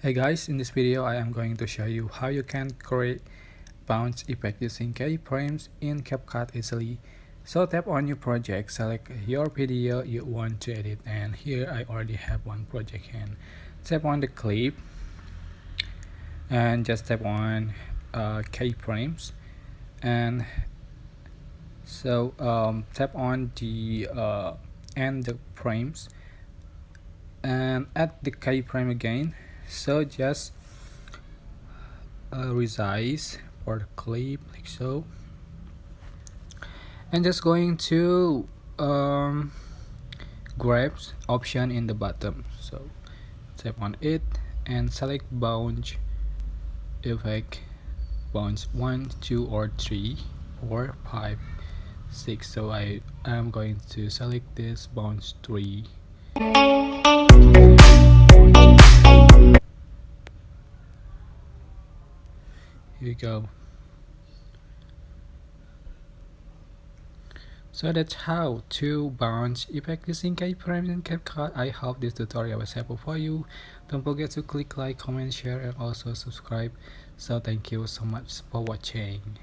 Hey guys, in this video I am going to show you how you can create bounce effect using keyframes in CapCut easily. So tap on your project, select your video you want to edit, and here I already have one project, and tap on the clip and just tap on keyframes, and so tap on the end the frames and add the keyframe again. So just resize for the clip like so, and just going to grab option in the bottom, so tap on it and select bounce effect, bounce 1, 2 or 3, 4, 5, 6. So I am going to select this bounce 3. Here we go. So that's how to bounce effect using keyframes in CapCut. I hope this tutorial was helpful for you. Don't forget to click like, comment, share, and also subscribe. So thank you so much for watching.